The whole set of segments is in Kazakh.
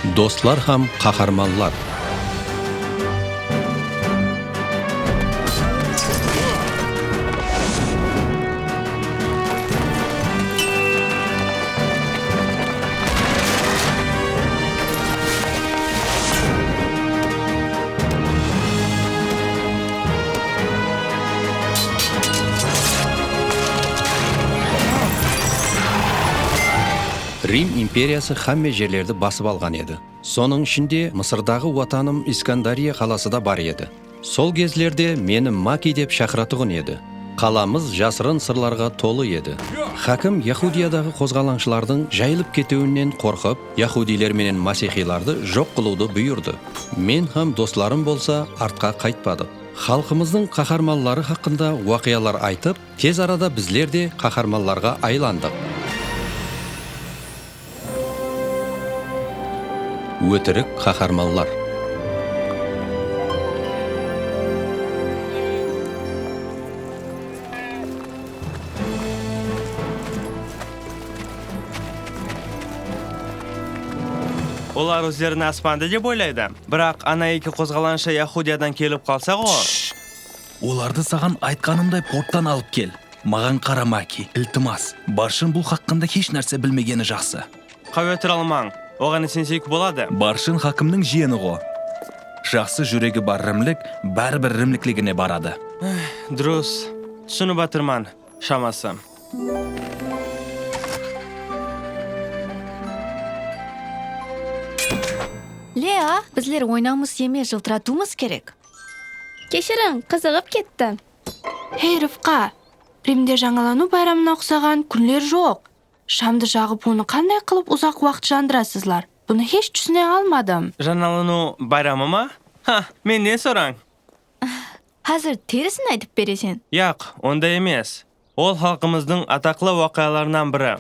Do'stlar ham qahramonlar. Рим империясы hamma yerlerdi basib olgan edi. Soning ishinde Misrdagi vatanim Iskandariya qalasida бар edi. Сол кезлерде meni Maki deb chaqiradigan edi. Qalamiz jasrin sirlarga to'li edi. Hakim Yahudiyadagi qo'zg'alonchilarning jayilib ketuvidan qo'rqib, Yahudilar menen Masihiylarni yo'q qiluvdi buyurdi. Men ham do'stlarim bo'lsa ortqa qaytmadim. Xalqimizning qahramonlari haqida voqealar aytib, tez arada bizlar de qahramonlarga aylandik. Өтірік қаһарманлар. Ular o'zlarini osmonda deb o'ylaydi. Biroq ana ikki qo'zg'alonchi Yahudiyadan kelib qolsa-ku. Оларды саған айтқанымдай порттан алып кел. Маған қарамаки, iltimos. Баршын бұл хақында hech narsa bilmegeni жақсы. Qavetira olmang. Oğanı senseyik болады. Баршын хакимнің жиені ғо. Жақсы жүрегі бар римлік, бәрібір римліклігіне барады. Дұрыс. Түсініп батырман, шамасы. Lea, bizler oynamız yeme жылтыратуымыз керек. Кешірің, қызығып кетті. Хей, Рыфқа, Римде жаңалану байрамына ұқсаған күнлер жоқ. Шамды жағып, оны қандай қылып ұзақ уақыт жандырасызлар? Бұны еш түсіне алмадым. Жаңалану байрамы ма? Менден сораң. Hazır терісін айтып бересен. Яқ, онда емес. Ол халқымыздың атақлы вақияларынан бірі.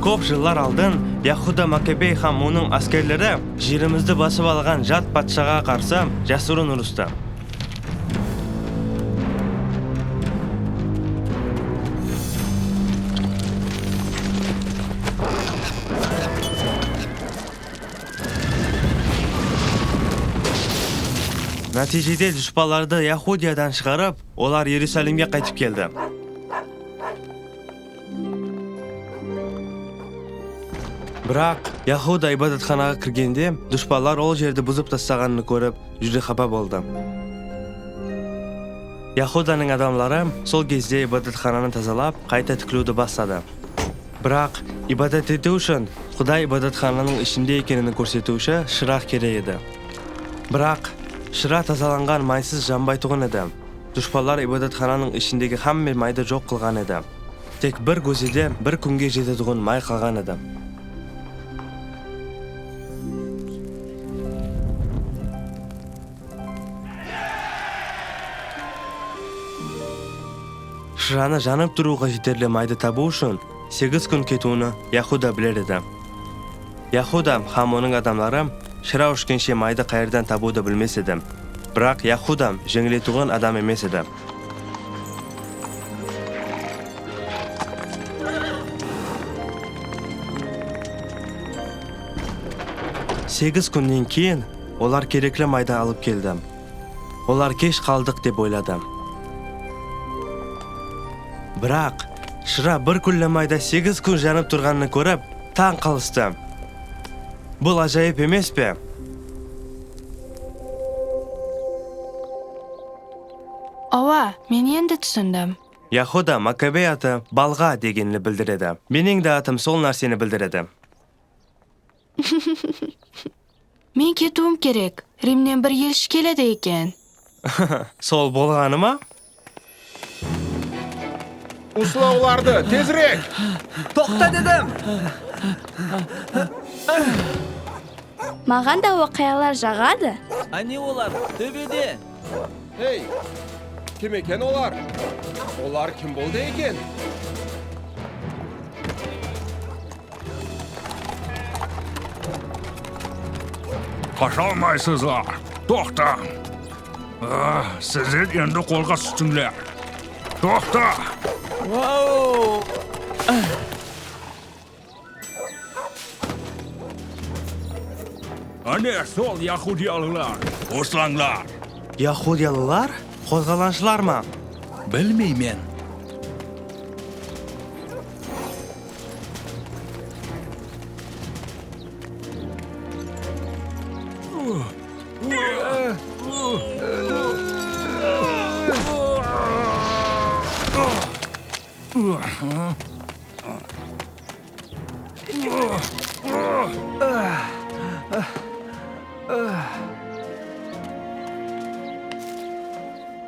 Көп жылдар алдын Яхуда Маккабей һәм оның аскерлері жерімізді басып алған жат патшаға қарсы жасырын ұрысты. Natijede düşmanlарды Yahudiyadan шығарып, олар Иерусалимге қайтып келді. Бірақ Яхуда ибадатханаға кіргенде, düşmanлар ол жерді бұзып тастағанын көріп, жүре қапа болды. Яхуданың адамлары сол кезде ибадатхананы тазалап, қайта тіклеуді бастады. Бірақ ибадат ету үшін Құдай ибадатхананың ішінде екенін көрсету үшін шырақ керек еді. Бірақ шыра тазаланған майсыз жанбай тұғын еді. Düşmanлар ибадатхананың ішіндегі хамме майды жоқ қылған еді. Тек бір көзеде бір күнге жететұғын май қалған еді. Шыраны жанып тұруға жетерлі майды табу үшін 8 күн кетуіні Яхуда білер еді. Яхуда һәм оның адамлары шыра өшкенше майды қайырдан табуды білмес еді. Бірақ Яхуда жеңілетуған адам емес еді. Сегіз күннен кейін олар кереклі майды алып келді. Олар кеш қалдық деп ойлады. Бірақ шыра бір күллі майда 8 күн жанып тұрғанын көріп, таң қалысты. Бұл ажайып емес пе? Ава, мен енді түсіндім. Яхуда Маккабей аты балға дегенді білдіреді. Менің де атым сол нәрсені білдіреді. Мен кетуім керек. Римнен бір елші келеді екен. Сол болғаны ма? Ұстауларды, тезірек! Тоқта дедім! Маған да оқиялар жағады. Ане олар, төбеде! Ей, кім екен олар? Олар кім болды екен? Қаша алмайсызлар. Тоқта. Сіздер енді қолға түстіңлер. Тоқта. Mine sol Yahudiyalılar. Oslanlar. Yahudiyalılar qo'zg'alanshilarmi? Bilmayman.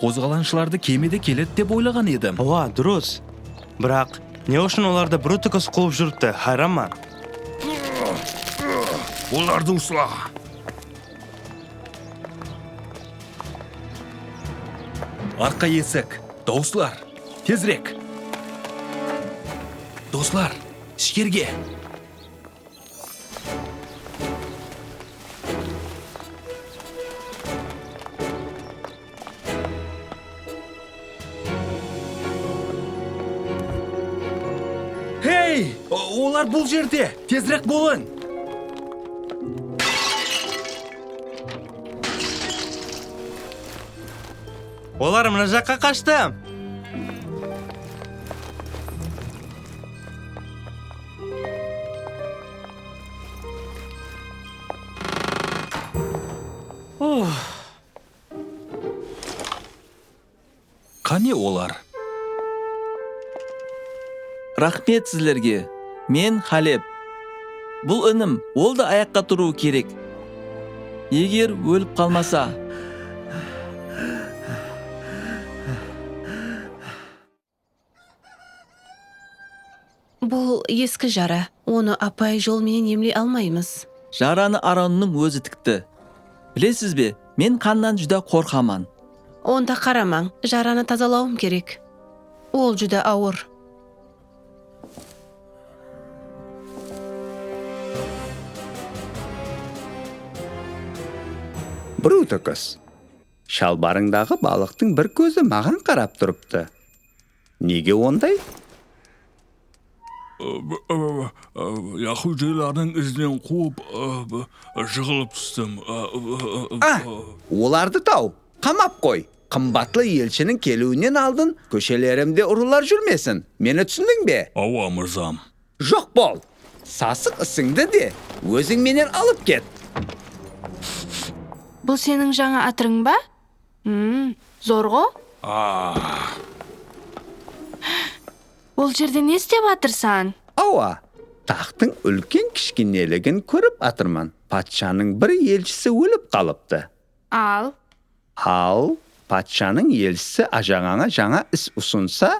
Qo'zg'alanshilarni kemada keladi deb o'ylagan edim. Ova, durust. Biroq ne uchun ularda brutikos qilib yuribdi? Hayronman. Ulardı usla. Arqa esik. Do'stlar, tezroq. Do'stlar, ishga. Hey, ular bu yerda. Tezroq bo'ling. Ular mana yoqqa qochdi. Qani ular? Rahmet sizlarga. Men Halep. Bu inim o'lda oyoqqa turuvi kerak. Eğer o'lib qolmasa, Bu eski jara. Onu apay yo'l menен emlay olmaymiz. jarani Aronning o'zi tikdi. Bilasizmi, men qandan juda qo'rqaman. Onda qaramang, jarani tozalawim kerak. Ol juda og'ir. Brutikos. Shalbaringdagi baliqning bir ko'zi ma'g'an qarab turibdi. Nega onday? Yahudilarning izidan quvib jig'ilib tushdim. Ularni tov, qamab qo'y. Qimmatli elchining keluvidan oldin ko'chalarimda urular yurmasin. Meni tushundingmi? Ava mirzam. Yo'q bo'l. Sasiq isingda de, o'zing meni olib ket. Bu sening жаңа atring ba? Zo'rg'o? Ol yerda ne istep atirsan? Ava, taxtning ulkan kichkinaligini ko'rib atirman. Podshaning bir elchisi o'lib qolibdi. Al, podshaning elchisi ajag'anga жаңа ish usunsa,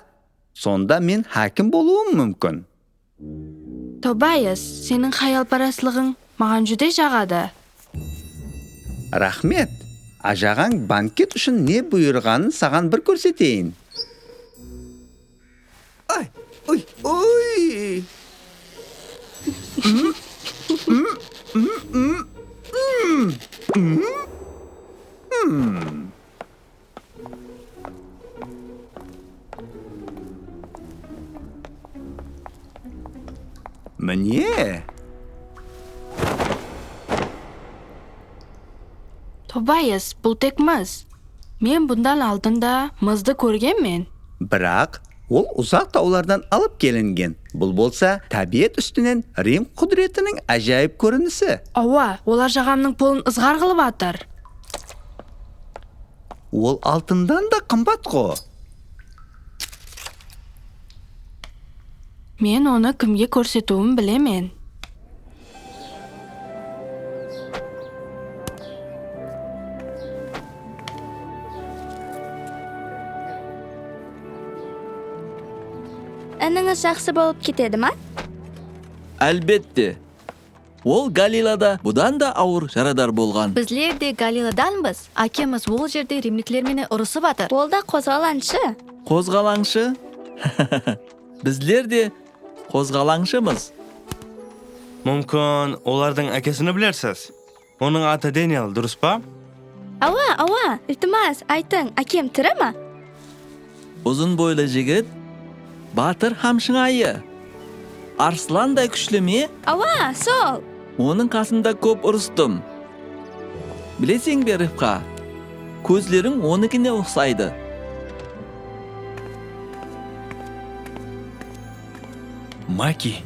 sonda men hokim bo'luvim mumkin. Tobias, sening xayolparastliging ma'gan juda jag'adi. Rahmet. Ajag'ang banket uchun ne buyurganini sаған bir ko'rsatayin. Ay, oy. Mene? Tobias, bu tek miz. Men bundan oldinda mizni ko'rganman. Biroq ol uzoq tog'lardan olib kelingan. Bu bo'lsa, tabiat ustidan Rim qudratining ajoyib ko'rinisi. Ava, ular jag'amning pulini izg'ar qilib atir. Ol oltindan da qimmat-ku. Men uni kimga ko'rsatuvimni bilaman. Aningiz shaxsi bo'lib ketadimi? Albatta. Ol Galilada budan da og'ir jarador bo'lgan. Bizlar de Galiladanmiz. Akamiz bu yerda rimliklar meni urusib atir. Bo'lda qo'zg'alanchi. Qo'zg'alangchi? Bizlar de qo'zg'alangchimiz. Mumkin ularning akasini bilarsiz. Uning ati Daniel, durustmi? Ava, iltimos, ayting, akam tirimi? Uzun bo'yli yigit, Batir hamshinayi. Arslanday kuchlimi? Ava, sol. Uning qasinda ko'p urusdim. Білесең бе, Ривқа? Көзлерің оныкіне ұқсайды. Маки,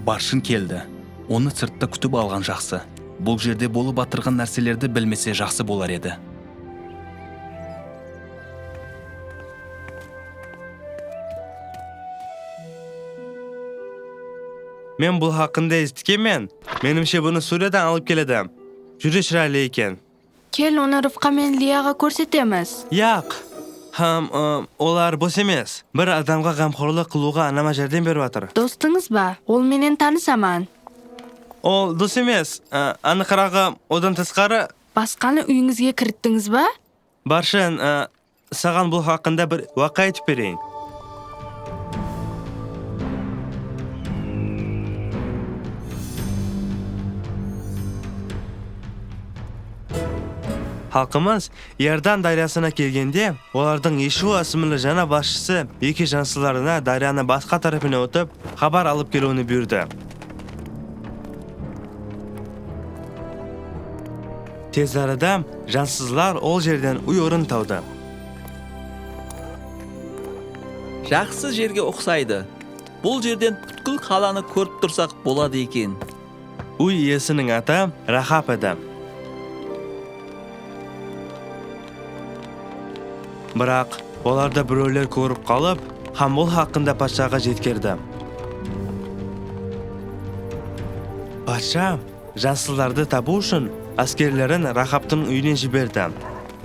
баршын келді. Оны сыртта күтіп алған жақсы. Бұл жерде болып атырған нәрселерді білмесе жақсы болар еді. Мен бұл хақында естігенмен, менімше бұны Суриядан алып келедім. Жүре шырайлы екен. Кел, оны Ривқа мен Лияға көрсетеміз. Яқ. Олар бос емес. Бір адамға қамқорлық қылуға анама жәрдем беріп жатыр. Достыңыз ба? Ол менен танысаман. Ол дос емес. Анықырағы одан тысқары. Басқаны үйіңізге кірттіңіз ба? Баршын, саған бұл хақында бір уақа айтып берейін. Халқымыз Иордан дариясына келгенде, олардың Ишуа ісімілі жаңа басшысы екі жансызларына дарияны басқа тарапына өтіп, хабар алып келуіні бұйырды. Тез арада жансызлар ол жерден үй орын тауды. Жақсы жерге ұқсайды. Бұл жерден бүткіл қаланы көріп тұрсақ болады екен. Үй иесінің аты Рахап еді. Бірақ оларды біреулер көріп қалып, һәм бұл хақында патшаға жеткерді. Патша жансыздарды табу үшін әскерлерін Рахаптың үйінен жіберді.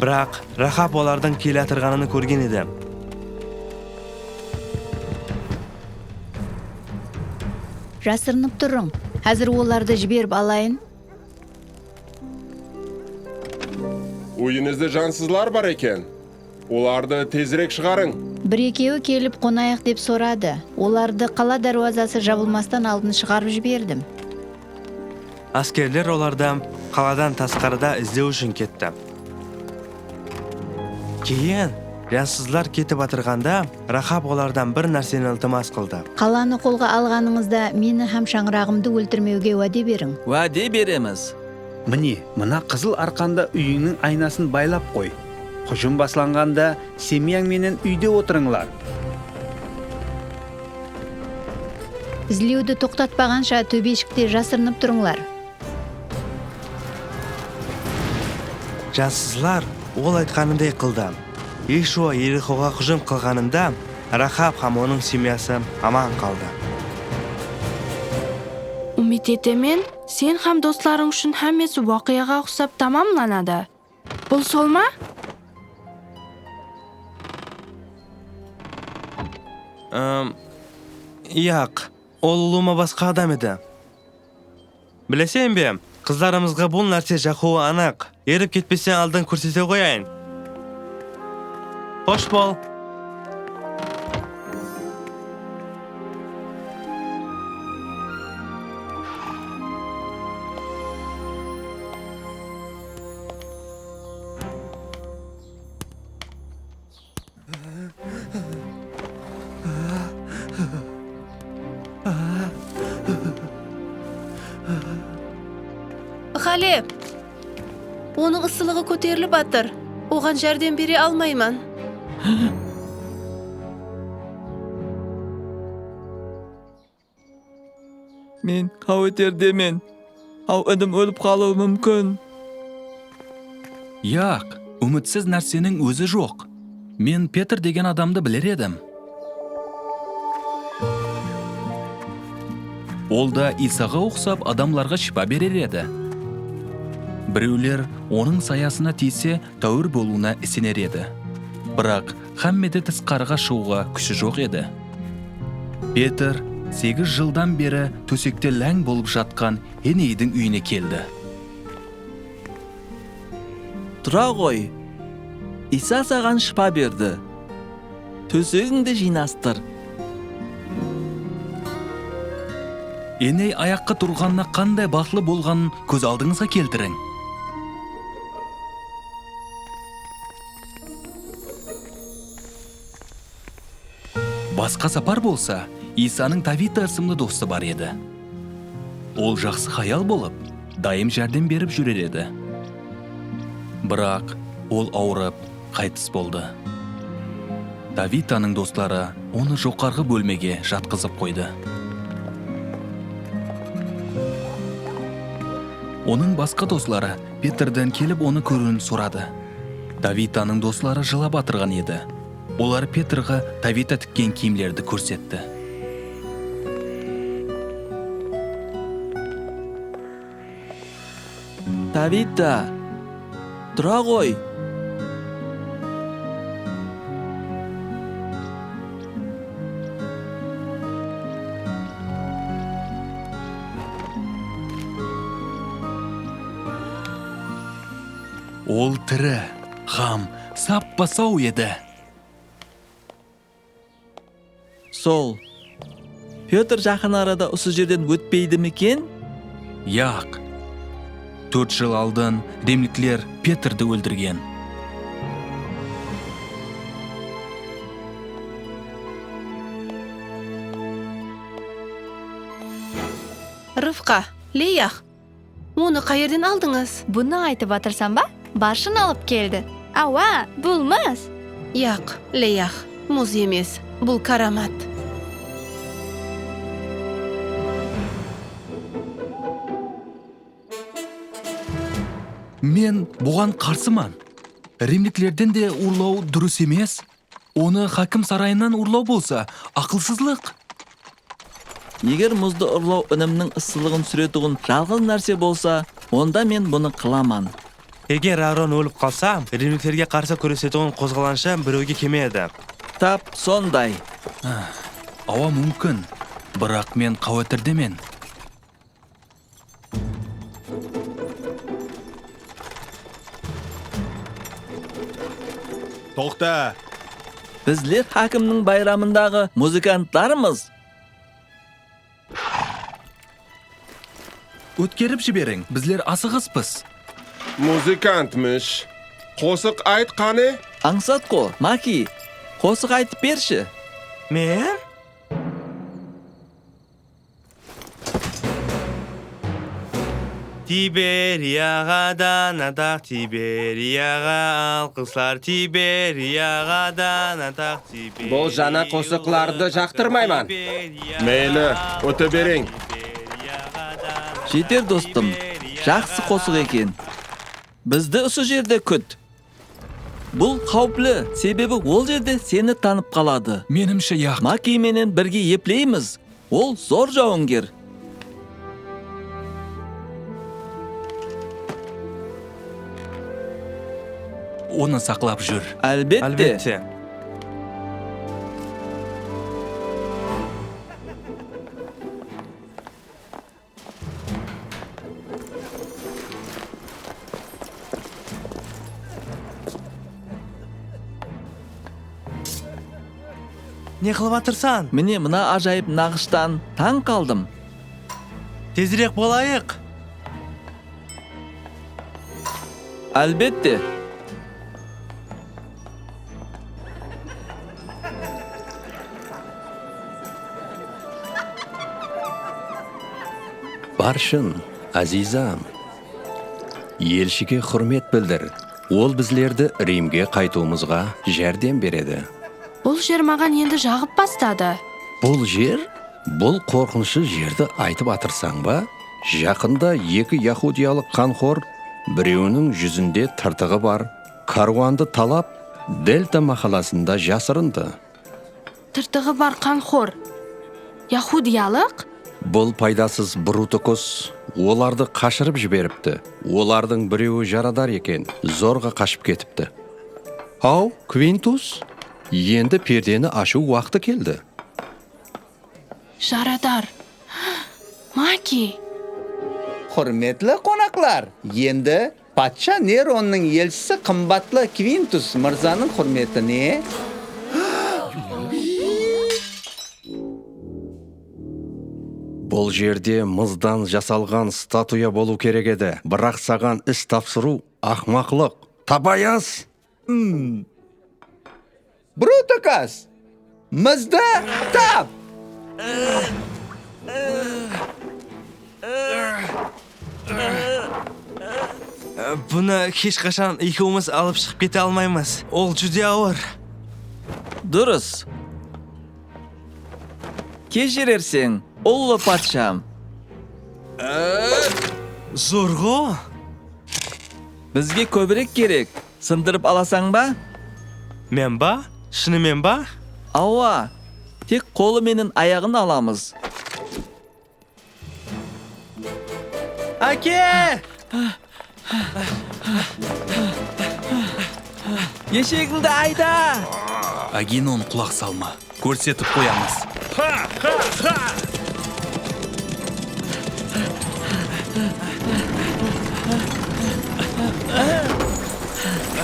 Бірақ Рахап олардың келе жатырғанын көрген еді. Жасырынып тұрың. Әзір оларды жіберіп алайын. Үйіңізде жансызлар бар екен. Оларды тезірек шығарың. Бір-екеуі келіп қонайық деп сұрады. Оларды қала даруазасы жабылмастан алдын шығарып жібердім. Әскерлер олардан қаладан тасқарыда іздеу үшін кетті. Кейін жансызлар кетіп атырғанда, Рахап олардан бір нәрсені ілтимас қылды. Қаланы қолға алғаныңызда мені һәм шаңырағымды өлтірмеуге уәде берің. Уәде береміз. Міне, мына қызыл арқанда үйіңнің айнасын байлап қой. Құжым басланғанда семьяң менен үйде отырыңлар. Іздеуді тоқтатпағанша төбешікте жасырынып тұрыңлар. Жансызлар ол айтқанындай қылды. Ишуа Ерихоға құжым қылғанында, Рахап һәм оның семьясы аман қалды. Үміт етемен, сен һәм достарың үшін һәммесі уақияға ұқсап тамамланады. Бұл сол ма? Яқ, ол ұлыма басқа адам еді. Білесен бе, қыздарымызға бұл нәрсе жақуы анық. Еріп кетпесен алдын көрсете қояйын. Қош бол. Халеп, оның ысылығы көтеріліп атыр. Оған жәрдем бере алмаймын. Мен қауетердемен. Ау інім өліп қалуы мүмкін. Яқ, үмітсіз нәрсенің өзі жоқ. Мен Петр деген адамды білер едім. Ол да Исаға ұқсап адамларға шипа берер еді. Біреулер оның саясына тисе тәуір болуына ісенер еді. Бірақ Хаммеде тысқарыға шығуға күші жоқ еді. Петр 8 жылдан бері төсекте ләң болып жатқан Енейдің үйіне келді. Тұра ғой. Иса саған шипа берді. Төсегіңді жинастыр. Еней аяққа тұрғанына қандай бақлы болғанын көз алдыңызға келтірің. Басқа сапар болса, Исаның Тавита ісімді досы бар еді. Ол жақсы хаял болып, дайым жәрдем беріп жүрер еді. Biroq ол ауырып қайтыс болды. Давитаның достары оны жоғарғы бөлмеге жатқызып қойды. Оның басқа достары Петрден келіп оны көруін сұрады. Давитаның достары жылап атырған еді. Олар Петрға Давита тіккен киімдерді көрсетті. Давита, тұра ғой. Ол тірі, хам, сап-басау еді. Сол. Петр жақын арада осы жерден өтпейді мекен? Яқ. 4 жыл алдын римліктер Петрді өлдірген. Рывқа, Леях, оны қайерден алдыңыз? Бұны айтып атырсам ба? Башын алып келді. Ауа, бұл мұз. Яқ, Леях, мұз емес, бұл карамат. Мен бұған қарсыман. Римліктерден де ұрлау дұрыс емес. Оны хакім сарайынан ұрлау болса, ақылсызлық. Егер мұзды ұрлау өнімнің ысылығын сүретуғын жалғыз нәрсе болса, онда мен бұны қыламан. Егер Арон өліп қалса, римліктерге қарсы күресетуғын қозғаланша біреуге кемеді. Тап сондай. Ауа мүмкін, бірақ мен қауатырдемен. Тоқта! Біздер хакімнің байрамындағы музыканттарымыз. Өткеріп жіберің, біздер асығыспыз. Muzikantmış. Qo'shiq ayt qani? Аңсатқо, Маки, қосық айтып берші. Мен? Тиберияғадан атақ, Тиберияға алқыслар, Тиберияғадан атақ, Тиберияға... Бұл жаңа qo'shiqlarni жақтырмайман. Мейлі, өте берің. Жетер достым, жақсы қосық екен. Бізді осы жерде күт. Бұл қауіплі, себебі ол жерде сені танып қалады. Менімше яқ. Маки менен бірге еплейміз. Ол зор жауынгер. Оны сақлап жүр. Әлбетте. Не қылып атырсан? Міне мына ажайып нағыштан таң қалдым. Тезірек болайық. Әлбетте. Баршын, азизам. Елшіге құрмет білдір. Ол біздерді Римге қайтуымызға жәрдем береді. Бұл жер маған енді жағып бастады. Бұл жер? Бұл қорқыншы жерді айтып атырсаң ба? Жақында 2 яхудиялық қанқор, біреуінің жүзінде тыртығы бар, каруанды талап, Дельта махаласында жасырынды. Тыртығы бар қанқор. Яхудиялық? Бұл пайдасыз Брутукус оларды қашырып жіберіпті. Олардың біреуі жарадар екен, зорға қашып кетіпті. Ау, Квинтус, енді пердені ашу уақыты келді. Жарадар. Маки. Құрметлі қонақлар, енді патша Неронның елшісі қымбатлы Квинтус мырзаның құрметіне Бұл жерде мұздан жасалған статуя болу керек еді. Бірақ саған іс тапсыру ақмақлық. Табаяз! Брутукас, мызды тап! Buni hech qachon ikkovimiz olib chiqib keta olmaymiz. Ol juda og'ir. Durus. Kechirersen, o'g'li podsham. Zo'rg'u. Bizga ko'proq kerak. Sindirib olasan-ba? Menba? Shuni menba? Ava. Tek qo'li mening oyog'ini olamiz. Aka! Eshigingni ayda. Aginon quloq salma. Ko'rsatib qo'yamiz.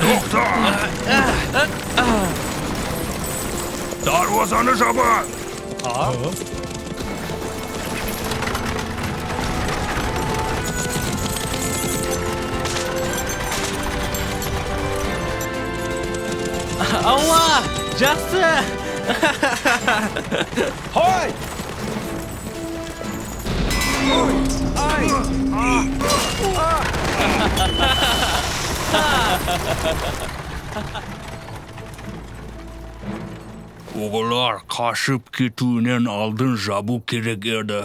To'xta! Darvozani yoping. Ava! Yaxshi! Hoy! O'g'illar qashib ketuvinin oldin jabu kerak edi.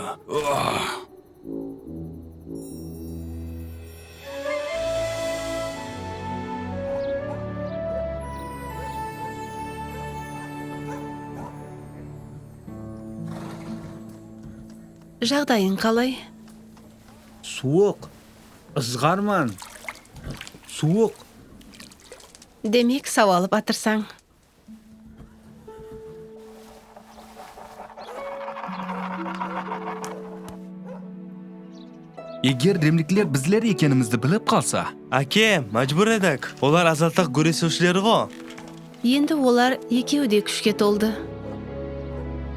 Жағдайың қалай? Суық. Ызғарман. Суық. Демек, сау алып атырсаң. Егер римliklar bizlar ekanimizni bilib qolsa, Aka, majbur edik. Ular azaltaq guresuvchilari-g'o. Енді олар екеуде күшке толды.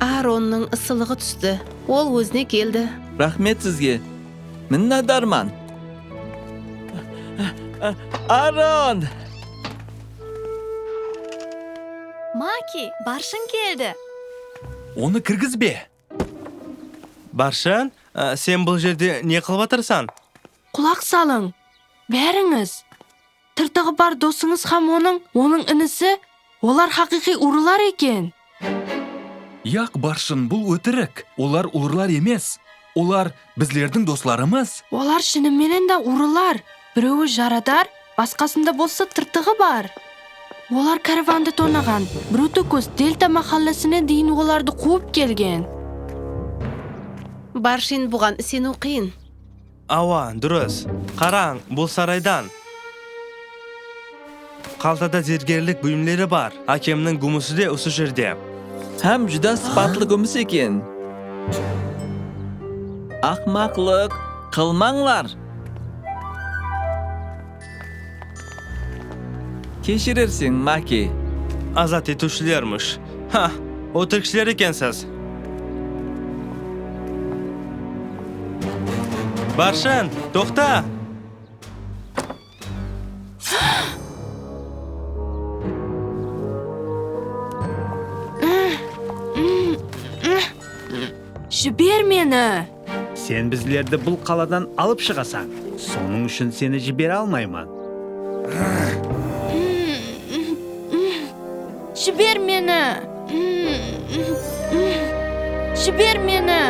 Aaronның ысылығы түсті. Ол өзіне келді. Rahmet sizga. Minnatdorman. Aaron! Maki, barshing keldi. Onu kirgizbe. Barshan, sen bu yerda ne qilib o'tirsan? Quloq soling. Beringiz. Tirtig'i bor do'stingiz ham onun inisi, ular haqiqiy urular ekan. Yo'q, Barshin, bu o'tirik. Ular ulurlar emas. Ular bizlarning do'stlarimiz. Ular shinimen de urular. Birovi jaradar, boshqasida bo'lsa tirtig'i bor. Ular karavanda to'nagan. Brutukos Delta mahallasini deyin ularni quvib kelgan. Barshin buған сену қиын. Ava, durust. Qarang, bu saraydan. Qaltada zergerlik buyumlari bor. Akimning gumusida o'sha yerda. Ham juda sifatli gumus ekan. Ahmoqlik qilmanglar. Kechirersen, Maki. Azat etuvchilarmish. Ha, o'tirishlar ekansiz. Barshan, to'xta. Jiber meni. Sen bizlerді бұл қаладан алып шығасаң, соның үшін сені жібере алмаймын. Jiber meni. Jiber meni.